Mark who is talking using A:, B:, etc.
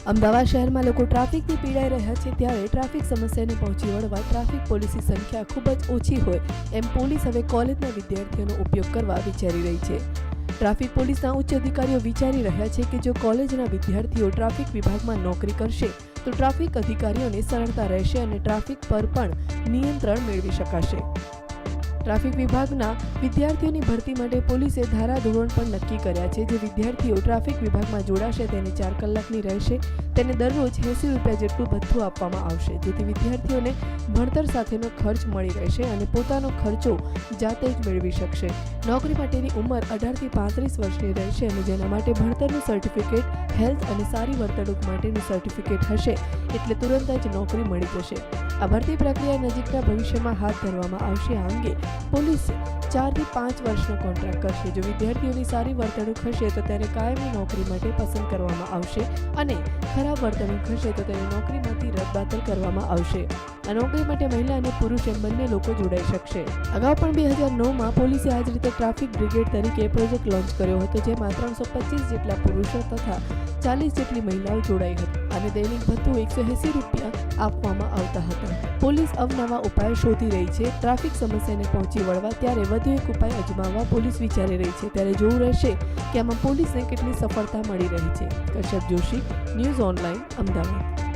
A: અમદાવાદ શહેરમાં લોકો ટ્રાફિકથી પીડાઈ રહ્યા છે, ત્યારે ટ્રાફિક સમસ્યાને પહોંચી વળવા ટ્રાફિક પોલીસની સંખ્યા ખૂબ જ ઓછી હોય એમ પોલીસ હવે કોલેજના વિદ્યાર્થીઓનો ઉપયોગ કરવા વિચારી રહી છે. ટ્રાફિક પોલીસના ઉચ્ચ અધિકારીઓ વિચારી રહ્યા છે કે જો કોલેજના વિદ્યાર્થીઓ ટ્રાફિક વિભાગમાં નોકરી કરશે તો ટ્રાફિક અધિકારીઓને સરળતા રહેશે અને ટ્રાફિક પર પણ નિયંત્રણ મેળવી શકાશે. ટ્રાફિક વિભાગના વિદ્યાર્થીઓની ભરતી માટે પોલીસે ધારાધોરણ પણ નક્કી કર્યા છે. જે વિદ્યાર્થીઓ ટ્રાફિક વિભાગમાં જોડાશે તેને 4 કલાકની રહેશે. તેને દરરોજ 80 રૂપિયા જેટલું ભથ્થું આપવામાં આવશે, જેથી વિદ્યાર્થીઓને ભણતર સાથેનો ખર્ચ મળી રહેશે અને પોતાનો ખર્ચો જાતે જ મેળવી શકશે. નોકરી માટેની ઉંમર 18 થી 35 વર્ષની રહેશે અને જેના માટે ભણતરનું સર્ટિફિકેટ, હેલ્થ અને સારી વર્તણૂક માટેનું સર્ટિફિકેટ હશે એટલે તુરંત જ નોકરી મળી જશે. આ ભરતી પ્રક્રિયા નજીકના ભવિષ્યમાં હાથ ધરવામાં આવશે. આ અંગે પોલીસ 4 થી 5 વર્ષનો કોન્ટ્રાક્ટ કરશે. જો વિદ્યાર્થીઓની સારી વર્તણૂક હશે તો તેને કાયમી નોકરી માટે પસંદ કરવામાં આવશે અને ખરાબ વર્તણૂક હશે તો તેને નોકરીમાંથી રદબાતલ કરવામાં આવશે. આ નોકરી માટે મહિલા અને પુરુષ એમ બંને લોકો જોડાઈ શકશે. અગાઉ પણ 2009માં પોલીસે આ જ રીતે ટ્રાફિક બ્રિગેડ તરીકે પ્રોજેક્ટ લોન્ચ કર્યો હતો, જેમાં 325 જેટલા પુરુષો તથા 40 જેટલી મહિલાઓ જોડાઈ હતી અને દૈનિક ભથ્થું 180 રૂપિયા આપવામાં આવતા હતા. પોલીસ અવનવા ઉપાય શોધી રહી છે ટ્રાફિક સમસ્યાને પહોંચી વળવા, ત્યારે વધુ એક ઉપાય અજમાવવા પોલીસ વિચારી રહી છે. ત્યારે જોવું રહેશે કે આમાં પોલીસને કેટલી સફળતા મળી રહી છે. Kashyap Joshi, news online, Ahmedabad.